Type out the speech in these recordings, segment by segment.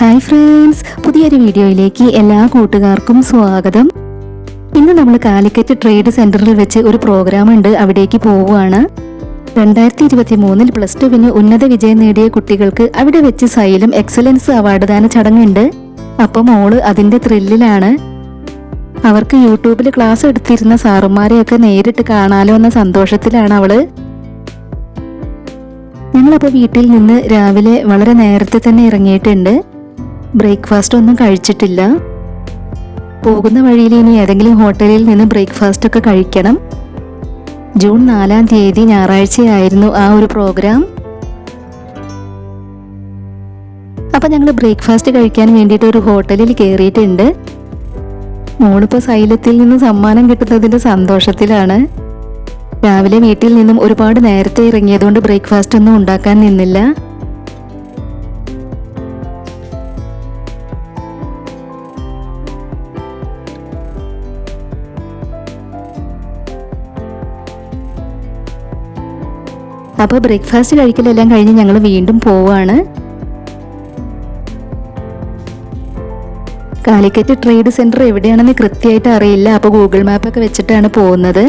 Hi friends, പുതിയൊരു വീഡിയോയിലേക്ക് എല്ലാ കൂട്ടുകാർക്കും സ്വാഗതം. ഇന്ന് നമ്മൾ കാലിക്കറ്റ് ട്രേഡ് സെന്ററിൽ വെച്ച് ഒരു പ്രോഗ്രാം ഉണ്ട്, അവിടേക്ക് പോവുകയാണ്. 2023 പ്ലസ് ടുവിന് ഉന്നത വിജയം നേടിയ കുട്ടികൾക്ക് അവിടെ വെച്ച് സൈലം എക്സലൻസ് അവാർഡ് ദാന ചടങ്ങുണ്ട്. അപ്പം മോള് അതിന്റെ ത്രില്ലിലാണ്. അവർക്ക് യൂട്യൂബിൽ ക്ലാസ് എടുത്തിരുന്ന സാറുമാരെയൊക്കെ നേരിട്ട് കാണാലോ എന്ന സന്തോഷത്തിലാണ് അവള്. ഞങ്ങളപ്പോൾ വീട്ടിൽ നിന്ന് രാവിലെ വളരെ നേരത്തെ തന്നെ ഇറങ്ങിയിട്ടുണ്ട്. ബ്രേക്ക്ഫാസ്റ്റ് ഒന്നും കഴിച്ചിട്ടില്ല. പോകുന്ന വഴിയിൽ ഇനി ഏതെങ്കിലും ഹോട്ടലിൽ നിന്ന് ബ്രേക്ക്ഫാസ്റ്റ് ഒക്കെ കഴിക്കണം. ജൂൺ 4-ാം തീയതി ഞായറാഴ്ചയായിരുന്നു ആ ഒരു പ്രോഗ്രാം. അപ്പം ഞങ്ങൾ ബ്രേക്ക്ഫാസ്റ്റ് കഴിക്കാൻ വേണ്ടിയിട്ട് ഒരു ഹോട്ടലിൽ കയറിയിട്ടുണ്ട്. മോളിപ്പോൾ സൈലത്തിൽ നിന്ന് സമ്മാനം കിട്ടുന്നതിൻ്റെ സന്തോഷത്തിലാണ്. രാവിലെ വീട്ടിൽ നിന്നും ഒരുപാട് നേരത്തെ ഇറങ്ങിയതുകൊണ്ട് ബ്രേക്ക്ഫാസ്റ്റ് ഒന്നും ഉണ്ടാക്കാൻ നിന്നില്ല. അപ്പോൾ ബ്രേക്ക്ഫാസ്റ്റ് കഴിക്കലെല്ലാം കഴിഞ്ഞ് ഞങ്ങൾ വീണ്ടും പോവാണ്. കാലിക്കറ്റ് ട്രേഡ് സെന്റർ എവിടെയാണെന്ന് കൃത്യമായിട്ട് അറിയില്ല. അപ്പോൾ ഗൂഗിൾ മാപ്പൊക്കെ വെച്ചിട്ടാണ് പോകുന്നത്.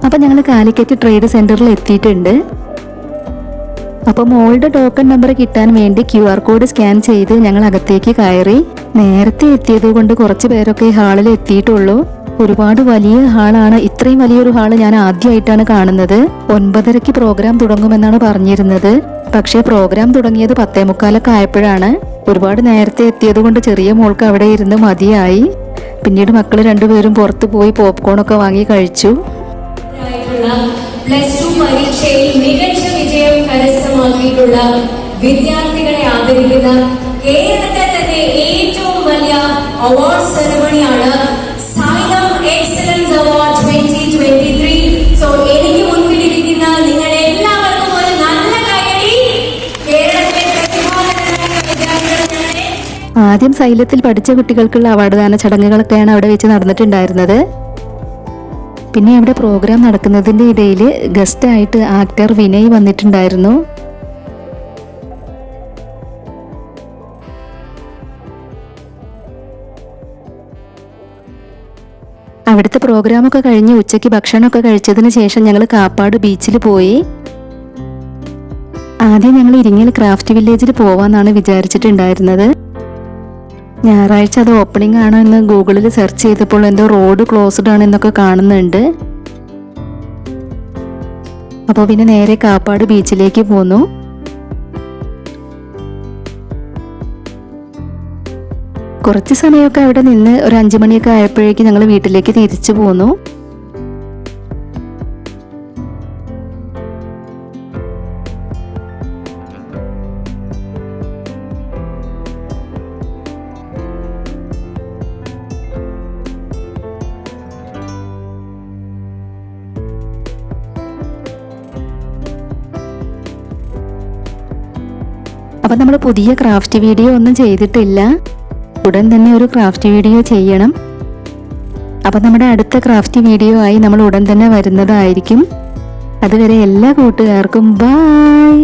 അപ്പം ഞങ്ങൾ കാലിക്കറ്റ് ട്രേഡ് സെന്ററിൽ എത്തിയിട്ടുണ്ട്. അപ്പോൾ മോളുടെ ടോക്കൺ നമ്പർ കിട്ടാൻ വേണ്ടി QR കോഡ് സ്കാൻ ചെയ്ത് ഞങ്ങൾ അകത്തേക്ക് കയറി. നേരത്തെ എത്തിയത് കൊണ്ട് കുറച്ച് പേരൊക്കെ ഹാളിൽ എത്തിയിട്ടുള്ളൂ. ഒരുപാട് വലിയ ഹാളാണ്. ഇത്രയും വലിയൊരു ഹാള് ഞാൻ ആദ്യമായിട്ടാണ് കാണുന്നത്. 9:30 പ്രോഗ്രാം തുടങ്ങുമെന്നാണ് പറഞ്ഞിരുന്നത്. പക്ഷേ പ്രോഗ്രാം തുടങ്ങിയത് 10:45 ആയപ്പോഴാണ്. ഒരുപാട് നേരത്തെ എത്തിയത് കൊണ്ട് ചെറിയ മോൾക്ക് അവിടെ ഇരുന്ന് മതിയായി. പിന്നീട് മക്കൾ രണ്ടുപേരും പുറത്തു പോയി പോപ്കോണൊക്കെ വാങ്ങി കഴിച്ചു. +2 പരീക്ഷയിൽ മികച്ച വിജയം കരസ്ഥമാക്കിയിട്ടുള്ള വിദ്യാർത്ഥികളെ ആദരിക്കുന്ന കേരളത്തിലെ തന്നെ ഏറ്റവും വലിയ അവാർഡ് സെറമണിയാണ് സൈലം എക്സലൻസ് അവാർഡ് 2023. സോ എനിക്ക് മുൻപിലിരിക്കുന്ന നിങ്ങൾ എല്ലാവർക്കും ഒരു നല്ല കൈയടി. കേരളത്തിലെ പ്രതിഭാധനരായ വിദ്യാർത്ഥികളെ ആദ്യം സൈലത്തിൽ പഠിച്ച കുട്ടികൾക്കുള്ള അവാർഡ് ദാന ചടങ്ങുകളൊക്കെയാണ് അവിടെ വെച്ച് നടന്നിട്ടുണ്ടായിരുന്നത്. പിന്നെ അവിടെ പ്രോഗ്രാം നടക്കുന്നതിൻ്റെ ഇടയിൽ ഗസ്റ്റായിട്ട് ആക്ടർ വിനയ് വന്നിട്ടുണ്ടായിരുന്നു. അവിടുത്തെ പ്രോഗ്രാമൊക്കെ കഴിഞ്ഞ് ഉച്ചയ്ക്ക് ഭക്ഷണമൊക്കെ കഴിച്ചതിന് ശേഷം ഞങ്ങൾ കാപ്പാട് ബീച്ചിൽ പോയി. ആദ്യം ഞങ്ങൾ ഇരിങ്ങൽ ക്രാഫ്റ്റ് വില്ലേജിൽ പോവാന്നാണ് വിചാരിച്ചിട്ടുണ്ടായിരുന്നത്. ഞായറാഴ്ച അത് ഓപ്പണിംഗ് ആണോ എന്ന് ഗൂഗിളിൽ സെർച്ച് ചെയ്തപ്പോൾ എന്തോ റോഡ് ക്ലോസ്ഡ് ആണ് എന്നൊക്കെ കാണുന്നുണ്ട്. അപ്പോൾ പിന്നെ നേരെ കാപ്പാട് ബീച്ചിലേക്ക് പോന്നു. കുറച്ച് സമയമൊക്കെ അവിടെ നിന്ന് ഒരു 5 മണിയൊക്കെ ആയപ്പോഴേക്ക് ഞങ്ങൾ വീട്ടിലേക്ക് തിരിച്ചു പോന്നു. അപ്പം നമ്മൾ പുതിയ ക്രാഫ്റ്റ് വീഡിയോ ഒന്നും ചെയ്തിട്ടില്ല. ഉടൻ തന്നെ ഒരു ക്രാഫ്റ്റ് വീഡിയോ ചെയ്യണം. അപ്പം നമ്മുടെ അടുത്ത ക്രാഫ്റ്റ് വീഡിയോ ആയി നമ്മൾ ഉടൻ തന്നെ വരുന്നതായിരിക്കും. അതുവരെ എല്ലാ കൂട്ടുകാർക്കും ബൈ.